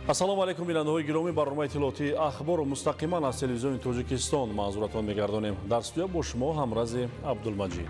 ассалому алайкум бинандаҳои гиромӣ. барномаи иттилоотии ахбору мустақиман аз телевизиони тоҷикистон маъзуратон мегардонем. дар студия бо шумо ҳамрази Абдулмаҷид.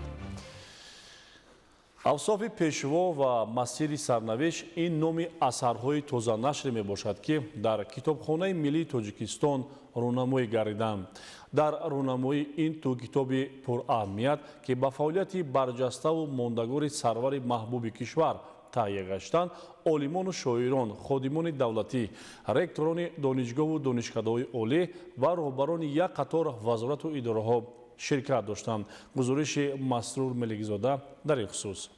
авсофи пешво ва масири сарнавишт ин номи асарҳои тозанашре мебошад, ки дар китобхонаи миллии Тоҷикистон рӯнамоӣ гардиданд. дар рӯнамоии ин ту китоби пураҳамият, ки ба фаъолияти барҷаставу мондагори сарвари маҳбуби кишвар таҳия гаштанд, олимону шоирон, ходимони давлатӣ, ректорони донишгоҳу донишкадаҳои олӣ ва роҳбарони як қатор вазорату идораҳо ширкат доштанд. гузориши Масрур Меликзода дар ин хусус.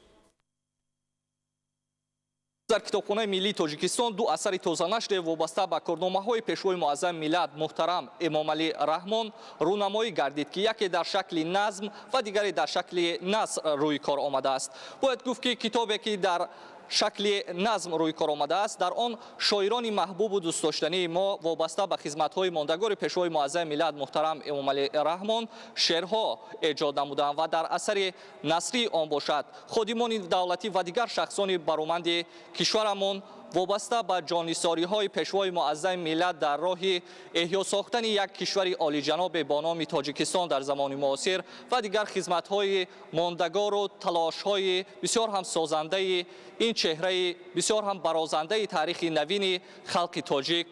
дар китобхонаи миллии Тоҷикистон ду асари тозанашре вобаста ба корномаҳои пешвои муаззами миллат муҳтарам Эмомалӣ Раҳмон рӯнамоӣ гардид, ки яке дар шакли назм ва дигаре дар шакли наср рӯи кор омадааст. бояд гуфт, ки китобе ки дар шакли назм рӯи кор омадааст, дар он шоирони маҳбубу дӯстдоштании мо вобаста ба хизматҳои мондагори пешвои муаззами миллат муҳтарам Эмомалӣ Раҳмон шеърҳо эҷод намуданд ва дар асари насрӣ он бошад ходимони давлатӣ ва дигар шахсони бароманди кишварамон вобаста ба ҷонисориҳои пешвои муаззами миллат дар роҳи эҳё сохтани як кишвари олиҷанобе бо номи Тоҷикистон дар замони муосир ва дигар хизматҳои мондагору талошҳои бисёр ҳам созандаи ин чеҳраи бисёр ҳам барозандаи таърихи навини халқи тоҷик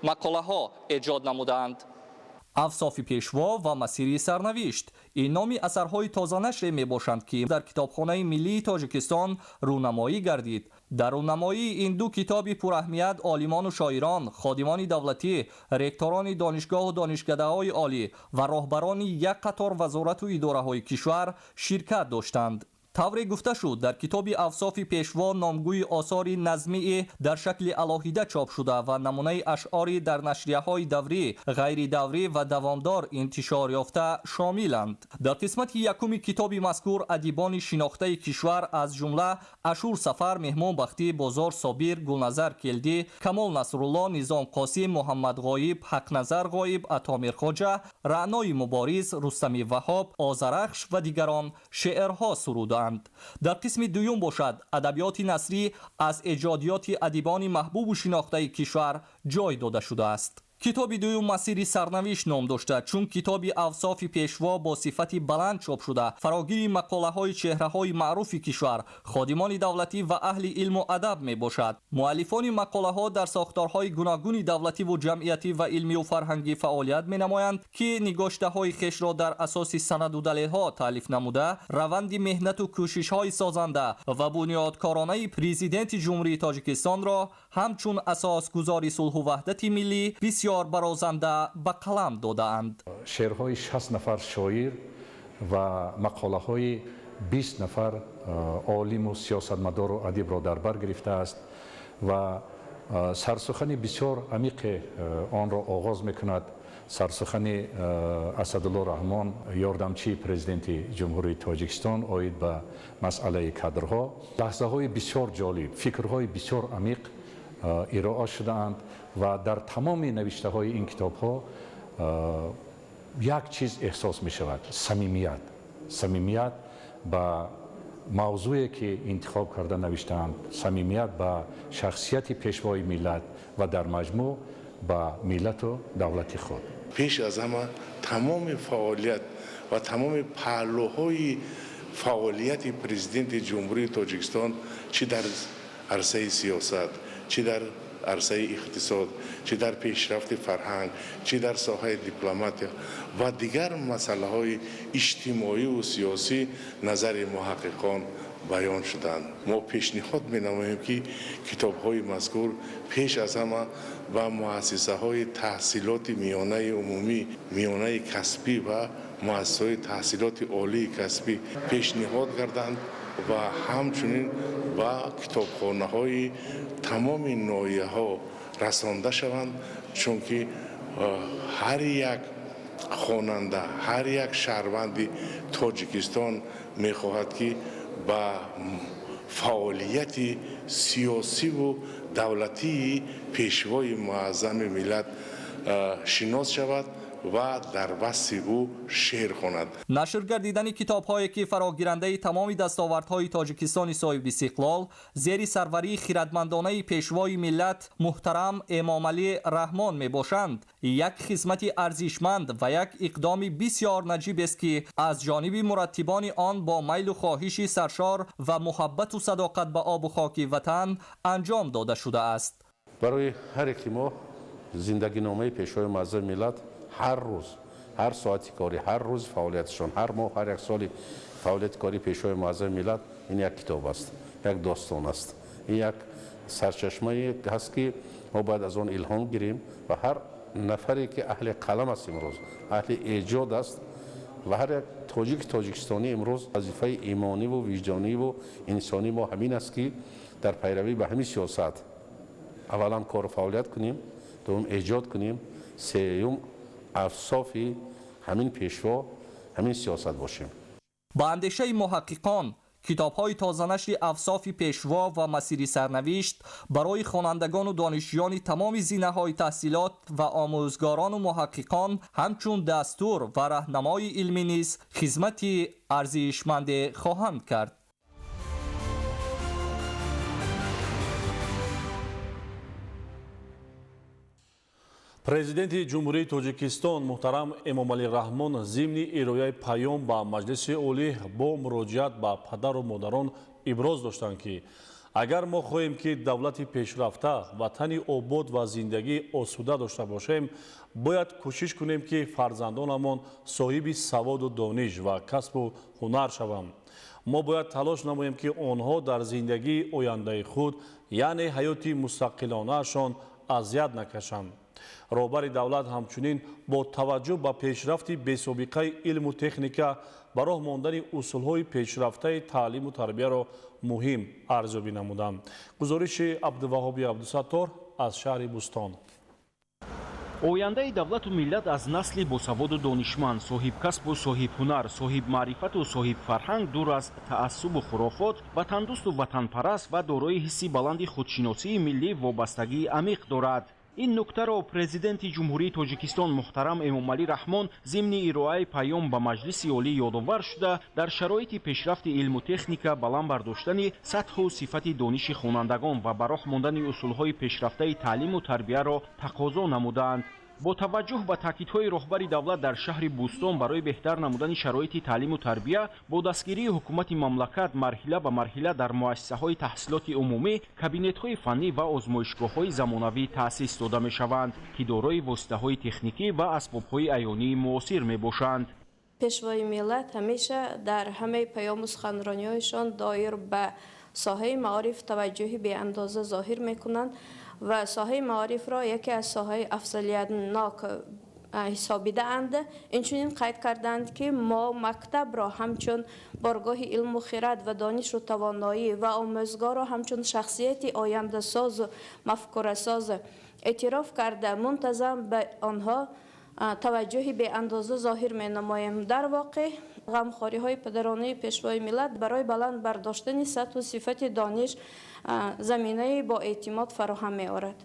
мақолаҳо эҷод намуданд. авсофи пешво ва масири сарнавишт ин номи асарҳои тозанашре мебошанд, ки дар китобхонаи миллии Тоҷикистон рӯнамоӣ гардид. дар рӯнамоии ин ду китоби пураҳмият олимону шоирон, ходимони давлатӣ, ректорони донишгоҳу донишкадаҳои олӣ ва роҳбарони як қатор вазорату идораҳои кишвар ширкат доштанд. тавре гуфта шуд, дар китоби авсофи пешво номгӯи осори назмии дар шакли алоҳида чоп шуда ва намунаи ашъори дар нашрияҳои даврӣ, ғайридаврӣ ва давомдор интишор ёфта шомиланд. дар қисмати якуми китоби мазкур адибони шинохтаи кишвар аз ҷумла Ашур Сафар, Меҳмонбахтӣ, Бозор Собир, Гулназар Келдӣ, Камол Насрулло, Низом Қосим, Муҳаммад Ғоиб, Ҳақназар Ғоиб, Атомир Хоҷа, Раънои Мубориз, Рустами Ваҳоб, Озарахш ва дигарон шеърҳо суруданд. дар қисми дуюм бошад адабиёти насрӣ аз эҷодиёти адибони маҳбубу шинохтаи кишвар ҷой дода шудааст. китоби дуюм масири сарнавишт ном дошта, чун китоби авсофи пешво бо сифати баланд чоп шуда фарогири мақолаҳои чеҳраҳои маъруфи кишвар, ходимони давлатӣ ва аҳли илму адаб мебошад. муаллифони мақолаҳо дар сохторҳои гуногуни давлативу ҷамъиятӣ ва илмию фарҳангӣ фаъолият менамоянд, ки нигоштаҳои хешро дар асоси санаду далелҳо таълиф намуда, раванди меҳнату кӯшишҳои созанда ва бунёдкоронаи президенти ҷумҳурии Тоҷикистонро ҳамчун асосгузори сулҳу ваҳдати миллӣ бисёр барозанда ба қалам додаанд. шеърҳои 60 нафар шоир ва мақолаҳои 20 нафар олиму сиёсатмадору адибро дар бар гирифтааст ва сарсухани бисёр амиқе онро оғоз мекунад. сарсухани Асадулло Раҳмон, ёрдамчии президенти ҷумҳурии Тоҷикистон, оид ба масъалаи кадрҳо, лаҳзаҳои бисёр ҷолиб, фикрҳои бисёр амиқ ироа шудаанд ва дар тамоми навиштаҳои ин китобҳо як чиз эҳсос мешавад: самимият ба мавзӯе ки интихоб карда навиштаанд, самимият ба шахсияти пешвои миллат ва дар маҷмӯъ ба миллату давлати худ. пеш аз ҳама тамоми фаъолият ва тамоми паҳлӯҳои фаъолияти президенти ҷумҳурии Тоҷикистон, чӣ дар арсаи сиёсат, чӣ дар арсаи иқтисод, чӣ дар пешрафти фарҳанг, чӣ дар соҳаи дипломатия ва дигар масъалаҳои иҷтимоиву сиёсӣ назари муҳаққиқон баён шуданд. мо пешниҳод менамоем, ки китобҳои мазкур пеш аз ҳама ба муассисаҳои таҳсилоти миёнаи умумӣ, миёнаи касбӣ ва муассисаҳои таҳсилоти олии касбӣ пешниҳод гарданд ва ҳамчунин ба китобхонаҳои тамоми ноҳияҳо расонда шаванд, чунки ҳар як хонанда, ҳар як шаҳрванди Тоҷикистон мехоҳад, ки ба фаъолияти сиёсиву давлатии пешвои муаззами миллат шинос шавад و در وصف او شعر خواند. نشر گردیدن کتاب‌هایی که فراگیرنده تمام دستاوردهای تاجیکستان صاحب استقلال زیر سروری خردمندانه پیشوای ملت محترم امامعلی رحمان میباشند یک خدمت ارزشمند و یک اقدام بسیار نجیب است که از جانب مرتبان آن با میل و خواهش سرشار و محبت و صداقت به آب و خاک وطن انجام داده شده است. برای هر یک ما زندگی نامه پیشوای معظم ملت هر روز، هر ساعتی کاری، هر روز فعالیتشان، هر ماه، هر یک سالی فعالیت کاری پیشوای معظم ملت این یک کتاب است، یک داستان است، این یک سرچشمه هست که ما باید از آن الهام گیریم و هر نفری که اهل قلم است امروز، اهل ایجاد است و هر یک تاجیکستانی امروز وظیفه ایمانی و وجدانی و انسانی ما همین است که در پیروی به همین سیاست اولا کار فعالیت کنیم، دوم ایجاد کنیم، سوم افصافی همین پیشوا همین سیاست باشیم. با اندیشه محققان کتاب‌های تازه‌نشر افصاف پیشوا و مسیر سرنوشت برای خوانندگان و دانشجویان تمام زینه‌های تحصیلات و آموزگاران و محققان همچون دستور و راهنمای علمی نیز خدمت ارزشمند خواهند کرد. президенти ҷумҳурии тоҷикистон муҳтарам эмомалӣ раҳмон зимни ирояи паём ба маҷлиси олӣ бо муроҷиат ба падару модарон иброз доштанд ки агар мо хоҳем ки давлати пешрафта ватани обод ва зиндагии осуда дошта бошем бояд кӯшиш кунем ки фарзандонамон соҳиби саводу дониш ва касбу ҳунар шаванд. мо бояд талош намоем ки онҳо дар зиндагии ояндаи худ яъне ҳаёти мустақилонаашон азият накашанд. роҳбари давлат ҳамчунин бо таваҷҷӯҳ ба пешрафти бесобиқаи илму техника ба роҳ мондани усулҳои пешрафтаи таълиму тарбияро муҳим арзёбӣ намуданд. гузориши абдуваҳоби абдусаттор аз шаҳри Бустон. ояндаи давлату миллат аз насли босаводу донишманд, соҳибкасбу соҳибҳунар, соҳибмаърифату соҳибфарҳанг дур аз таассубу хурофот, ватандӯсту ватанпараст ва дорои ҳисси баланди худшиносии миллӣ вобастагии амиқ дорад. ин нуктаро президенти ҷумҳурии тоҷикистон муҳтарам эмомалӣ раҳмон зимни ироаи паём ба маҷлиси олӣ ёдовар шуда дар шароити пешрафти илму техника баланд бардоштани сатҳу сифати дониши хонандагон ва ба роҳ мондани усулҳои пешрафтаи таълиму тарбияро тақозо намуданд. бо таваҷҷӯҳ ба таъкидҳои роҳбари давлат дар шаҳри Бустон барои беҳтар намудани шароити таълиму тарбия бо дастгирии ҳукумати мамлакат марҳила ба марҳила дар муассисаҳои таҳсилоти умумӣ кабинетҳои фаннӣ ва озмоишгоҳҳои замонавӣ таъсис дода мешаванд ки дорои воситаҳои техникӣ ва асбобҳои аёнии муосир мебошанд. пешвои миллат ҳамеша дар ҳамаи паёму суханрониҳояшон доир ба соҳаи маориф таваҷҷӯҳи беандоза зоҳир мекунанд ва соҳаи маорифро яке аз соҳаи афзалиятнок ҳисобидаанд. инчунин қайд карданд ки мо мактабро ҳамчун боргоҳи илму хирад ва донишу тавоноӣ ва омӯзгорро ҳамчун шахсияти ояндасозу мафкурасоз эътироф карда мунтазам ба онҳо таваҷҷӯҳи беандоза зоҳир менамоем. дар воқеъ ғамхориҳои падаронаи пешвои миллат барои баланд бардоштани сатҳу сифати дониш заминаи боэътимод фароҳам меорад.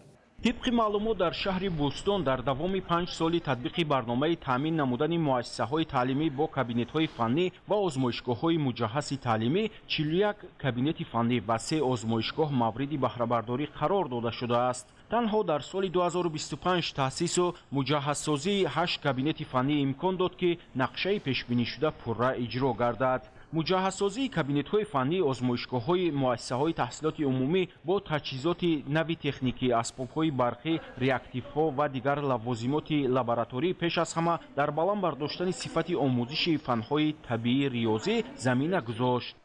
طبق معلومات در شهر بوستون در دوام 5 سال تطبیق برنامه تامین نمودن مؤسسه‌های تعلیمی با کابینت‌های فنی و آزمایشگاه‌های مجهز تعلیمی 41 کابینت فنی و 3 آزمایشگاه مورد بهره برداری قرار داده شده است. تنها در سال 2025 تأسیس و مجهزسازی 8 کابینت فنی امکان داد که نقشه پیش‌بینی شده پررا اجرا گردد. مجهزسازی کابینت‌های فنی آزمایشگاه‌های مؤسسه‌های تحصیلات عمومی با تجهیزات نوی تکنیکی، اسباب‌های برقی، ریاکتیوها و دیگر لوازمات لابراتوری پیش از همه در بالان برداشتن صفت آموزش فن‌های طبیعی ریاضی زمینه گذاشت.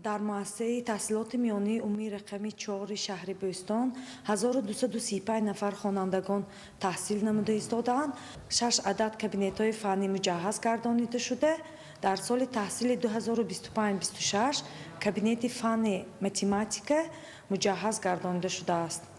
در مؤسسه تحصیلات میانی عمومی رقمی 4 شهر بوستان 1235 نفر خوانندگان تحصیل نموده ایستادند. 6 عدد کابینت‌های فنی مجهز گردانیده شده. در سال تحصیل 2025-26 کابینت فنی متماتیک مجهز گردانیده شده است.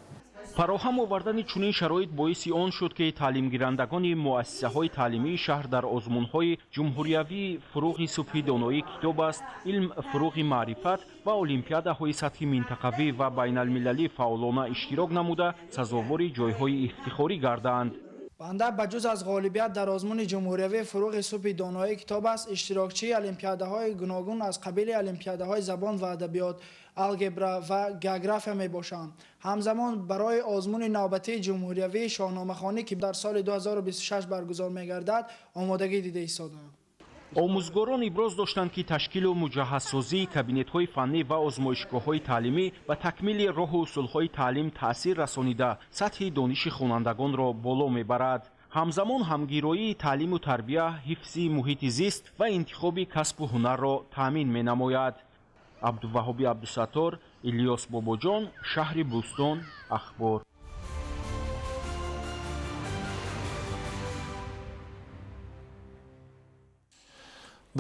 فراهم آوردن چنین شرایط باعث آن شد که تعلیم گیرندگان مؤسسه‌های تعلیمی شهر در آزمون‌های جمهوریوی فروغ صبحی دانایی کتاب است، علم فروغ معرفت و المپیادهای سطحی منطقوی و بین المللی فعالانه اشتراک نموده سزاوار جایهای افتخاری گردند. بنده بجز از غالبیت در آزمون جمهوریوی فروغ صبح دانایی کتاب است، اشتراکچی المپیاده های گوناگون از قبیل المپیاده های زبان و ادبیات، الگبرا و گئوگرافیا می باشند. همزمان برای آزمون نوبتی جمهوریوی شاهنامه خوانی که در سال 2026 برگزار می گردد آمادگی دیده ایستادند. آموزگاران ابراز داشتند که تشکیل و مجهزسازی کابینت‌های فنی و آزمایشگاه‌های تعلیمی و تکمیل راه و اصول‌های تعلیم تأثیر رسانیده سطح دانش خوانندگان را بالا می‌برد. همزمان همگیرایی تعلیم و تربیت، حفظ محیط زیست و انتخاب کسب و هنر را تأمین می‌نماید. عبدالوهاب عبدالستار، الیاس باباجان، شهر بوستون، اخبار.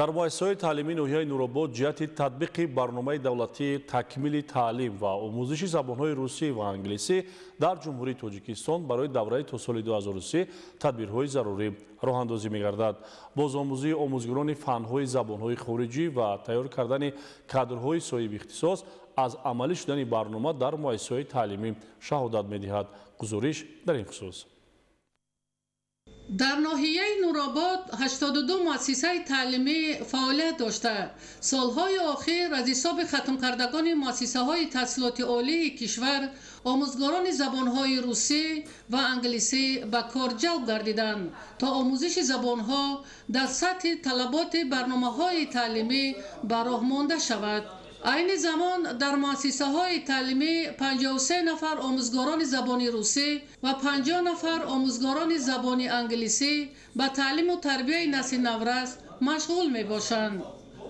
дар муассисаҳои таълимии ноҳияи нуробод ҷиҳати татбиқи барномаи давлатии такмили таълим ва омӯзиши забонҳои русӣ ва англисӣ дар ҷумҳурии Тоҷикистон барои давраи то соли 2030 тадбирҳои зарурӣ роҳандозӣ мегардад. бозомӯзии омӯзгорони фанҳои забонҳои хориҷӣ ва тайёр кардани кадрҳои соҳиби ихтисос аз амалӣ шудани барнома дар муассисаҳои таълимӣ шаҳодат медиҳад. гузориш дар ин хусус. در ناحیه نورآباد 82 مؤسسه تعلیمی فعالیت داشته. سالهای آخر از حساب ختم کردگان مؤسسه های تحصیلات عالی کشور آموزگاران زبانهای روسی و انگلیسی به کار جلب گردیدند تا آموزش زبانها در سطح طلبات برنامه‌های تعلیمی به راه مانده شود. عین زمان در مؤسسه های تعلیمی 53 نفر آموزگاران زبان روسی و 50 نفر آموزگاران زبان انگلیسی به تعلیم و تربیت نسل نورس مشغول می باشند.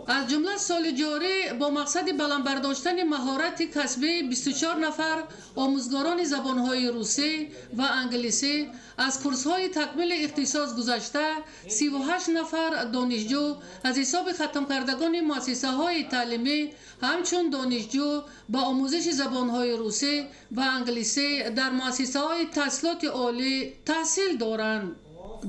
از جمله سال جاری با مقصد بلند برداشتن مهارت کسبی 24 نفر آموزگاران زبانهای روسی و انگلیسی از کورس‌های تکمیل اختصاص گذشته 38 نفر دانشجو از حساب ختم کردگان مؤسسه‌های تعلیمی همچون دانشجو با آموزش زبانهای روسی و انگلیسی در مؤسسه‌های تحصیلات عالی تحصیل دارند.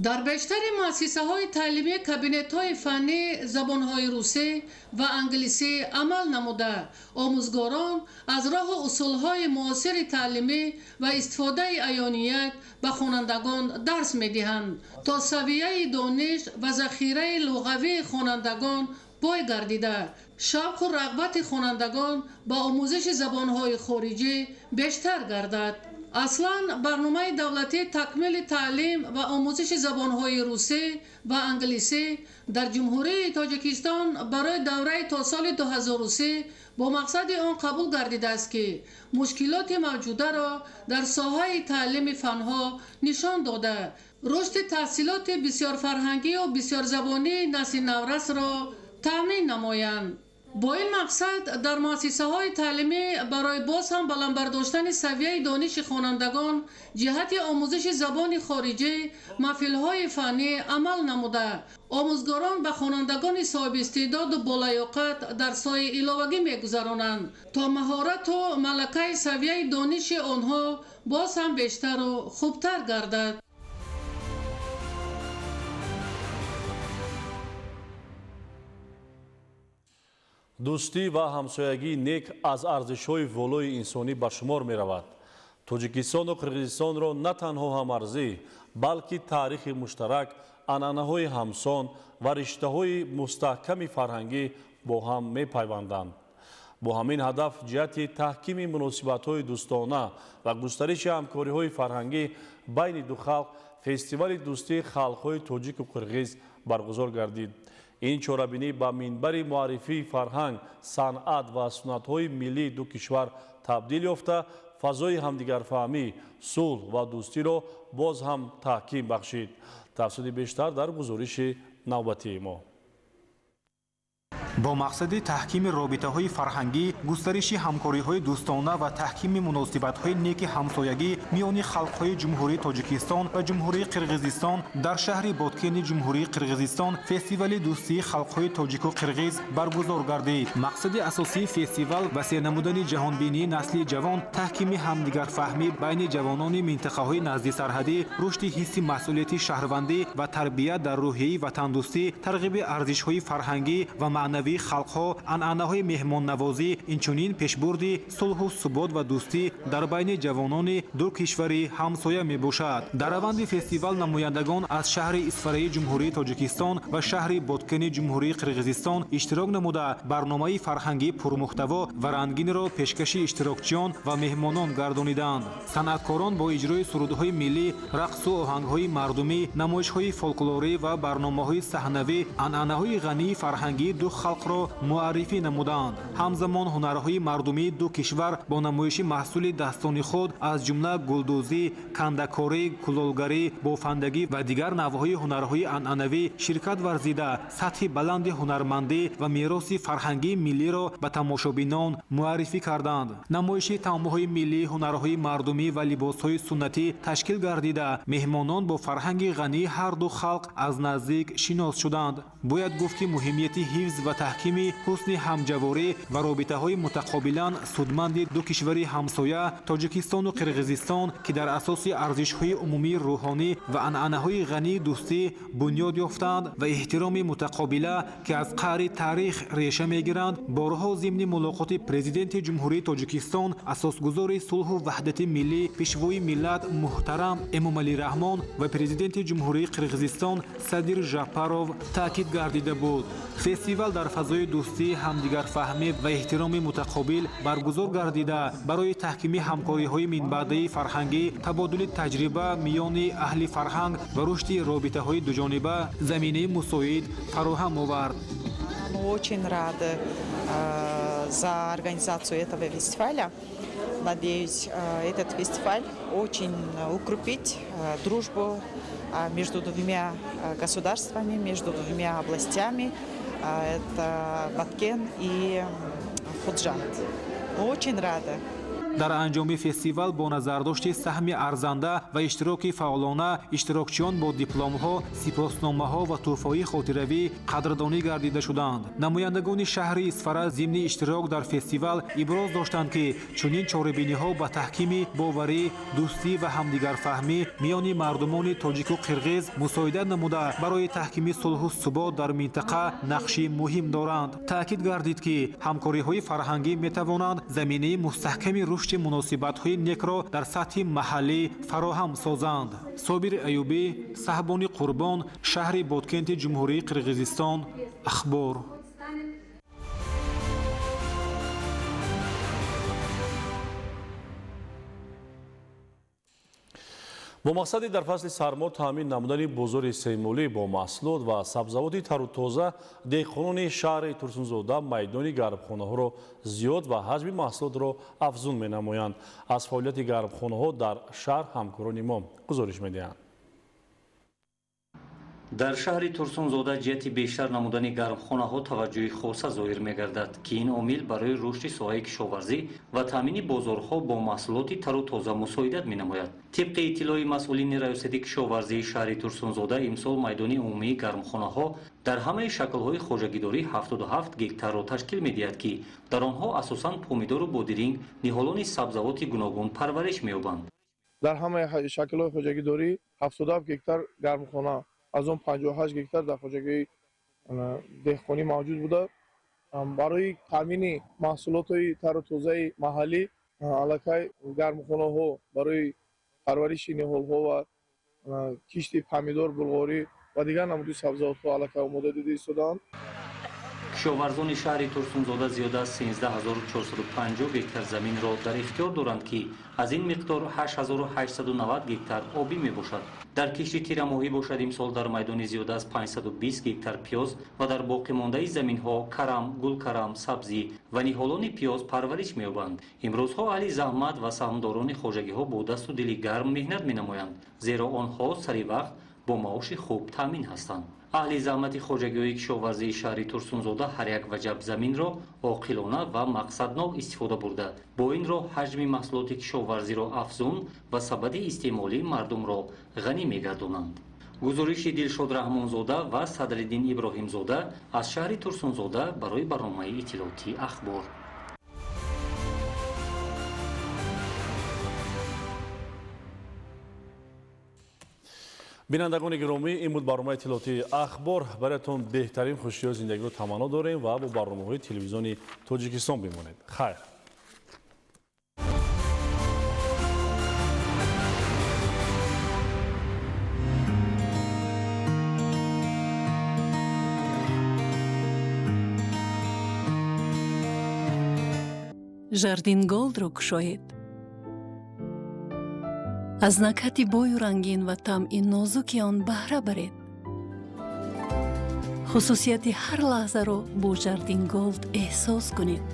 در بیشتر مؤسسه‌های تعلیمی کابینت‌های فنی زبان‌های روسی و انگلیسی عمل نموده آموزگاران از راه و اصول‌های معاصر تعلیمی و استفاده عیانیت به خوانندگان درس می‌دهند تا سویه دانش و ذخیره لغوی خوانندگان پای گردیده شوق و رغبت خوانندگان با آموزش زبان‌های خارجی بیشتر گردد. اصلاً برنامه دولتی تکمیل تعلیم و آموزش زبانهای روسی و انگلیسی در جمهوری تاجیکستان برای دوره تا سال 2030 با مقصد آن قبول گردیده است که مشکلات موجوده را در ساحه تعلیم فنها نشان داده رشد تحصیلات بسیار فرهنگی و بسیار زبانی نسل نورس را تامین نمایند. با این مقصد در مؤسسه های تعلیمی برای باز هم بلند برداشتن سویه دانش خوانندگان جهت آموزش زبان خارجی محفل های فنی عمل نموده آموزگاران به خوانندگان صاحب استعداد و بالیاقت در سایه علاوگی میگذرانند تا مهارت و ملکه سویه دانش آنها باز هم بیشتر و خوبتر گردد. дӯстӣ ва ҳамсоягии нек аз арзишҳои волои инсонӣ ба шумор меравад. тоҷикистону қирғизистонро на танҳо ҳамарзӣ, балки таърихи муштарак, анъанаҳои ҳамсон ва риштаҳои мустаҳками фарҳангӣ бо ҳам мепайванданд. бо ҳамин ҳадаф ҷиҳати таҳкими муносибатҳои дӯстона ва густариши ҳамкориҳои фарҳангӣ байни ду халқ фестивали дӯстии халқҳои тоҷику қирғиз баргузор гардид. ин чорабинӣ ба минбари муаррифии фарҳанг, санъат ва сунъатҳои миллии ду кишвар табдил ёфта, фазои ҳамдигарфаҳмӣ, сулҳ ва дӯстиро боз ҳам таҳким бахшид. тафсили бештар дар гузориши навбатии мо. با مقصد تحکیم رابطه‌های فرهنگی، گسترش همکاری‌های دوستانه و تحکیم مناسبت‌های نیک همسایگی میان خلق‌های جمهوری تاجیکستان و جمهوری قرقیزستان در شهر بادکن جمهوری قرقیزستان فستیوال دوستی خلق‌های تاجیک و قرقیز برگزار گردید. مقصد اساسی فستیوال وسیع نمودن جهانبینی نسل جوان، تحکیم همدیگرفهمی بین جوانان منطقه‌های نزدیک سرحدی، رشد حس مسئولیت شهروندی و تربیت در روحیه وطن‌دوستی، ترغیب ارزش‌های فرهنگی و معنوی манавии халқҳо, анъанаҳои меҳмоннавозӣ, инчунин пешбурди сулҳу субот ва дӯстӣ дар байни ҷавонони ду кишвари ҳамсоя мебошад. Дар раванди фестивал намояндагон аз шаҳри Исфараи ҷумҳурии Тоҷикистон ва шаҳри Боткени ҷумҳурии Қирғизистон иштирок намуда барномаи фарҳангӣ пурмуҳтаво ва рангинро пешкаши иштирокчиён ва меҳмонон гардониданд. Санъаткорон бо иҷрои сурудҳои миллӣ, рақсу оҳангҳои мардумӣ, намоишҳои фолклорӣ ва барномаҳои саҳнавӣ анъанаҳои ғании фарҳангии ду халқро муаррифӣ намуданд. Ҳамзамон ҳунарҳои мардумии ду кишвар бо намоиши маҳсули дастони худ аз ҷумла гулдӯзӣ, кандакорӣ, кулолгарӣ, бофандагӣ ва дигар навъҳои ҳунарҳои анъанавӣ ширкат варзида сатҳи баланди ҳунармандӣ ва мероси фарҳангии миллиро ба тамошобинон муаррифӣ карданд. намоиши таомҳои миллӣ, ҳунарҳои мардумӣ ва либосҳои суннатӣ ташкил гардида меҳмонон бо фарҳанги ғании ҳар ду халқ аз наздик шинос шуданд. бояд гуфт ки муҳимияти ҳифз ва таҳкими ҳусни ҳамҷаворӣ ва робитаҳои мутақобилан судманди ду кишвари ҳамсоя Тоҷикистону Қирғизистон ки дар асоси арзишҳои умумии рӯҳонӣ ва анъанаҳои ғании дӯстӣ бунёд ёфтанд ва эҳтироми мутақобила ки аз қаъри таърих реша мегиранд, борҳо зимни мулоқоти президенти ҷумҳурии Тоҷикистон асосгузори сулҳу ваҳдати миллӣ пешвои миллат муҳтарам Эмомалӣ Раҳмон ва президенти ҷумҳурии Қирғизистон Садир Жапаров таъкид гардида буд. фестивал дар фазои дӯстӣ, ҳамдигарфаҳмӣ ва эҳтироми мутақобил баргузор гардида барои таҳкими ҳамкориҳои минбаъдаи фарҳангӣ, табодули таҷриба миёни аҳли фарҳанг ва рушди робитаҳои дуҷониба заминаи мусоид фароҳам овард. Очень рада за организацию этого фестиваля. Надеюсь, этот фестиваль очень укрепит дружбу между двумя государствами, между двумя областями. Это Баткен и Худжанд. Очень рада. дар анҷоми фестивал бо назардошти саҳми арзанда ва иштироки фаъолона иштирокчиён бо дипломҳо, сипосномаҳо ва тӯҳфаҳои хотиравӣ қадрдонӣ гардида шуданд. намояндагони шаҳри Исфара зимни иштирок дар фестивал иброз доштанд ки чунин чорабиниҳо ба таҳкими боварӣ, дӯстӣ ва ҳамдигарфаҳмӣ миёни мардумони тоҷику қирғиз мусоидат намуда барои таҳкими сулҳу субот дар минтақа нақши муҳим доранд. таъкид гардид ки ҳамкориҳои фарҳангӣ метавонанд заминаи мустаҳками рушди муносибатҳои некро дар сатҳи маҳаллӣ фароҳам созанд. Собир Аюбӣ, Саҳбони Қурбон, шаҳри Боткенти ҷумҳурии Қирғизистон. Ахбор. бо мақсади дар фасли сармо таъмин намудани бозори сеҳмолӣ бо маҳсулот ва сабзавоти тару тоза, деҳқонони шаҳри Турсунзода майдони гармхонаҳоро зиёд ва ҳаҷми маҳсулотро афзун менамоянд. аз фаъолияти гармхонаҳо дар шаҳр ҳамкорони мо гузориш медиҳанд. дар шаҳри Турсунзода ҷиҳати бештар намудани гармхонаҳо таваҷҷӯҳи хоса зоҳир мегардад ки ин омил барои рушди соҳаи кишоварзӣ ва таъмини бозорҳо бо маҳсулоти тару тоза мусоидат менамояд. тибқи иттилои масъулини раёсати кишоварзии шаҳри Турсунзода имсол майдони умумии гармхонаҳо дар ҳамаи шаклҳои хоҷагидорӣ 77 гектарро ташкил медиҳад ки дар онҳо асосан помидору бодиринг, ниҳолони сабзавоти гуногун парвариш меёбанд. дар ҳамаи шаклҳои хоҷагидорӣ 77 гектар гармхона, аз он 58 гектар дар хоҷагии деҳқонӣ мавҷуд буда. барои таъмини маҳсулотҳои тару тозаи маҳаллӣ аллакай гармхонаҳо барои парвариши ниҳолҳо ва кишти помидор, булғорӣ ва дигар намуди сабзавотҳо аллакай омода дида истодаанд. кишоварзони шаҳри Турсунзода зиёда аз 13450 гектар заминро дар ихтиёр доранд ки аз ин миқдор 8890 гектар обӣ мебошад. дар кишти тирамоҳӣ бошад имсол дар майдони зиёда аз 520 гектар пиёз ва дар боқимондаи заминҳо карам, гулкарам, сабзӣ ва ниҳолони пиёз парвариш меёбанд. имрӯзҳо аҳли заҳмат ва саҳмдорони хоҷагиҳо бо дасту дили гарм меҳнат менамоянд, зеро онҳо сари вақт бо маоши хуб таъмин ҳастанд. аҳли заҳмати хоҷагиҳои кишоварзии шаҳри Турсунзода ҳар як ваҷаб заминро оқилона ва мақсаднок истифода бурда бо ин роҳ ҳаҷми маҳсулоти кишоварзиро афзун ва сабади истеъмолии мардумро ғанӣ мегардонанд. гузориши Дилшод Раҳмонзода ва Садриддин Иброҳимзода аз шаҳри Турсунзода барои барномаи иттилоъоти Ахбор. бинандагони гиромӣ, ин буд барномаи иттилоотии ахбор. бароятон беҳтарин хушиҳои зиндагиро таманно дорем ва бо барномаҳои телевизиони Тоҷикистон бимонед. хайр. Жардин голдро кушоед. аз накҳати бою рангин ва тамъи нозуки он баҳра баред. хусусияти ҳар лаҳзаро бо жардин голд эҳсос кунед.